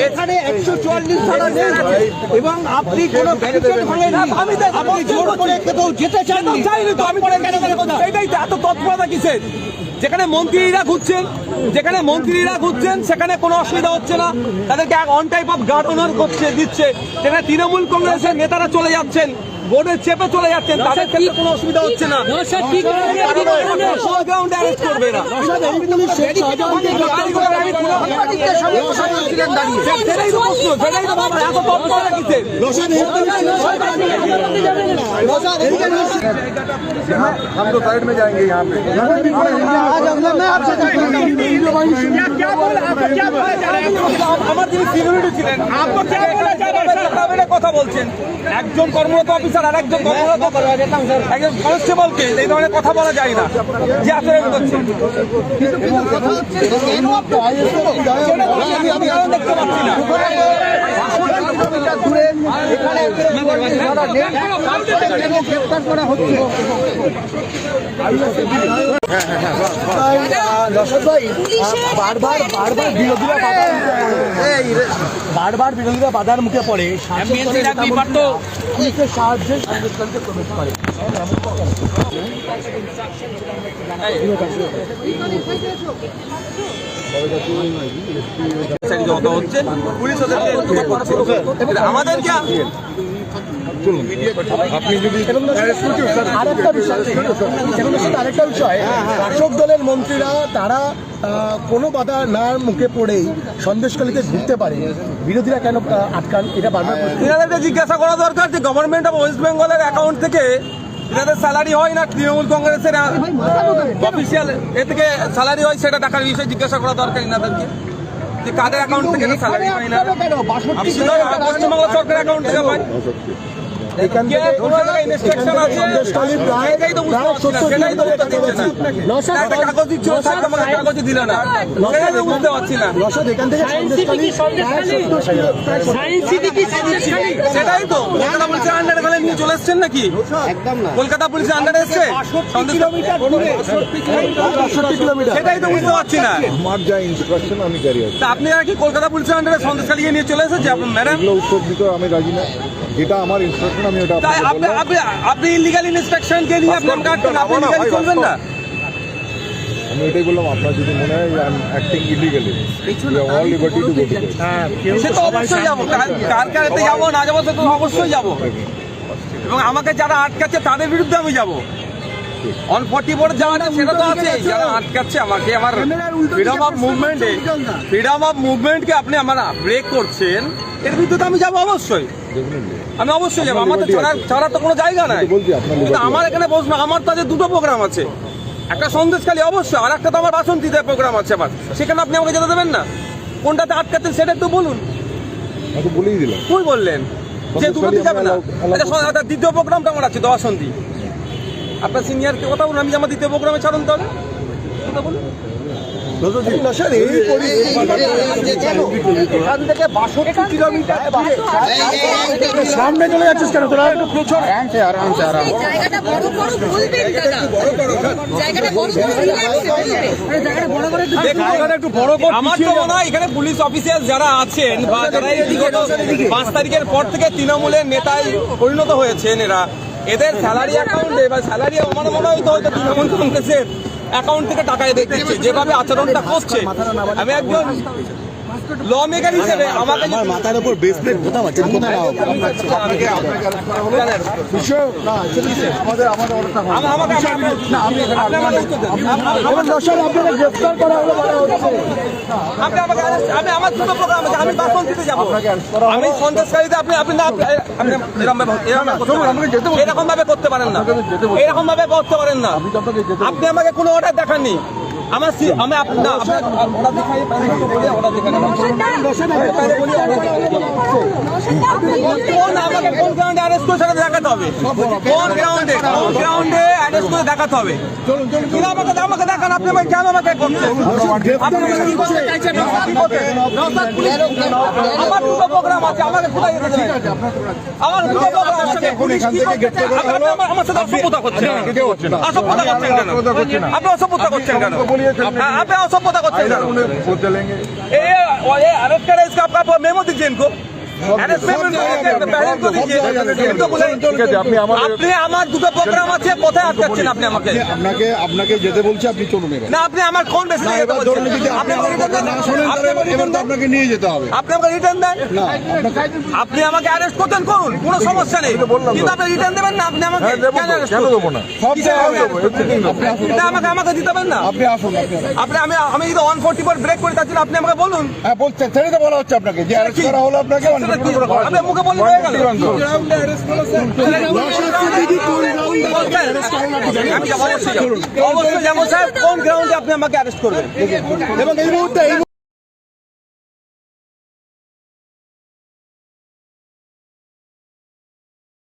এখানে 144 ধারা নেই এবং আপনি কোনো ব্যারিকেড ভাঙেন আপনি জোর করে কেউ যেতে চান সেটাই তো এত তৎপরতা কিসের? যেখানে মন্ত্রীরা ঘুরছেন সেখানে কোনো অসুবিধা হচ্ছে না, তাদেরকে অন টাইপ অফ গার্ড অনার দিচ্ছে। যেখানে তৃণমূল কংগ্রেসের নেতারা চলে যাচ্ছেন, বোর্ডের চেপে চলে যাচ্ছেন, তাদের ক্ষেত্রে কোনো অসুবিধা হচ্ছে না। গ্রাউন্ডে অ্যারেস্ট করবে না। সেটাই তো প্রশ্ন, সেটাই তো ভাবা, এত তৎপরতা কিসের? हम तो साइड में जाएंगे यहाँ पे। আমার যিনি সিকিউরিটি ছিলেন কথা বলছেন, একজন কর্মরত অফিসার আর একজন একজন কনস্টেবলকে এই ধরনের কথা বলা যায় না, যে আচরণ করছে। আমি দেখতে পাচ্ছি না। বারবার বিরোধীরা বাধার মুখে পড়ে সাহায্যে সন্দেশকারীকে প্রবেশ করে। আমাদেরকে আরেকটা বিষয়, শাসক দলের মন্ত্রীরা তারা কোনো বাধা না মুখে পড়েই সন্দেশখালীতে ঘুরতে পারে, বিরোধীরা কেন আটকান? এটা বারবার এনাদেরকে জিজ্ঞাসা করা দরকার যে গভর্নমেন্ট অফ ওয়েস্ট বেঙ্গলের অ্যাকাউন্ট থেকে এনাদের স্যালারি হয় না তৃণমূল কংগ্রেসের অফিসিয়াল এ থেকে স্যালারি হয়, সেটা টাকার বিষয়ে জিজ্ঞাসা করা দরকার এনাদেরকে, যে কাদের অ্যাকাউন্ট থেকে স্যালারি হয় না। পশ্চিমবঙ্গ সরকারের অ্যাকাউন্ট থেকে পাই। কাগজই দিল না, বুঝতে পারছি না। সেটাই তো কলকাতা পুলিশের আন্ডারে নিয়ে চলে এসছেন নাকি? কলকাতা পুলিশের আন্ডারে এসছে, সেটাই তো বুঝতে পারছি না। আমার যা ইনস্ট্রাকশন আমি ক্যারি করছি। আপনারা কি কলকাতা পুলিশের আন্ডারে সন্দেশখালী নিয়ে চলে এসেছে ম্যাডাম? উত্তর দিতে আমি রাজি না, যেটা আমার ইনস্ট্রাকশন আমি ওটা আপনি ইলিগাল ইনস্ট্রাকশন কে নিয়ে আপনি চলবেন না। আমি এটাই বললাম, আপনার যদি মনে হয় acting illegally, all liberty to go to court. সে তো অবশ্যই যাবো, কার কারেতে যাবো না যাবো সে তো অবশ্যই যাবো, এবং আমাকে যারা আটকাচ্ছে তাদের বিরুদ্ধে আমি যাবো। অন 44 যাওয়া না সেটা তো আছে, যারা আটকাচ্ছে আমাকে, আমার ফ্রিডম অফ মুভমেন্টকে আপনি আমার ব্রেক করছেন, এর বিরুদ্ধে তো আমি যাবো অবশ্যই। আমি অবশ্যই যাবো, আমার তো ছাড়ার তো কোনো জায়গা নাই। আমার এখানে বসবো, আমার তো আজ দুটো প্রোগ্রাম আছে, একটা সন্দেশখালী অবশ্যই, আর একটা তো আমার বাসন্তীতে প্রোগ্রাম আছে আমার, সেখানে আপনি আমাকে যেতে দেবেন না? কোনটাতে আটকাচ্ছেন সেটা একটু বলুন। বলেই দিলাম, কই বললেন যে দুটোতে যাবে না? দ্বিতীয় প্রোগ্রামটা আমার আছে বাসন্তী। আপনার সিনিয়রকে কথা বলুন, আমি আমার দ্বিতীয় প্রোগ্রামে ছাড়ুন তাহলে কথা বলুন। সামনে চলে যাচ্ছিস কেন তোরা? আমার তো মনে হয় এখানে পুলিশ অফিসার যারা আছেন বা যারা 5 তারিখের পর থেকে তৃণমূলের নেতায় পরিণত হয়েছেন, এদের স্যালারি অ্যাকাউন্টে বা স্যালারি আমার মনে হয় তো হয়তো তৃণমূল কংগ্রেসের অ্যাকাউন্ট থেকে টাকা দেখতেছে, যেভাবে আচরণটা করছে। আমি একজন ল মেকার হিসেবে আমাকে আমার মাথার উপর বেসমেন্ট কোথাও আছে কোথাও আপনাকে গ্রেফতার করা হলো বলা হচ্ছে। আমি আমার দুটো প্রোগ্রাম আছে, আমি বাসন দিতে যাবো, আমি সন্ত্রাসকারীতে এরকম ভাবে করতে পারেন না, এরকম ভাবে করতে পারেন না। আপনি আমাকে কোনো অর্ডার দেখাননি, আমার আমি আমাকে কোন গ্রাউন্ডে অ্যারেস্ট করে সেটা দেখাতে হবে, কোন গ্রাউন্ডে অ্যারেস্ট করে দেখাতে হবে। আমাকে দেখান, আপনি আমাকে কেন আমাকে করছেন? আপনি কি করতে চাইছেন? আমার দুটো প্রোগ্রাম আছে, আমাকে কোথায় যেতে হবে? আমার দুটো প্রোগ্রাম আছে, আমার সাথে অসভ্যতা করছেন, অসভ্যতা করছেন কেন? আপনি অসভ্যতা করছেন কেন? আপনি অসভ্যতা করছেন কেন? अरेस्ट करें इसका आपका मेमो दीजिए इनको। আপনি আমার দুটো প্রোগ্রাম আছে, কোথায় আটকাচ্ছেন আপনি আমাকে? আপনাকে যেতে বলছি, আপনি চলুন এবার। না, আপনি আমার কোন বেশি আপনাকে নিয়ে যেতে হবে। আপনি আমাকে রিটার্ন দেন। আপনি আমাকে অ্যারেস্ট করতেন, করুন, কোনো সমস্যা নেই, কিন্তু আপনি রিটার্ন দেবেন না। আপনি আমাকে কেন অ্যারেস্ট করবেন? আমাকে দিতে পারেন না। আপনি আসুন, আমি যদি 144 ব্রেক করে যাচ্ছি, আপনি আমাকে বলুন। হ্যাঁ বলছেন, সেটাই তো বলা হচ্ছে আপনাকে যে অ্যারেস্ট করা হলো আপনাকে। আপনি মুখে বললে হয়ে গেল। আমি অবশ্যই যাবো স্যার, কোন গ্রাউন্ডে আপনি আমাকে অ্যারেস্ট করবেন? এবং এই মুহূর্তে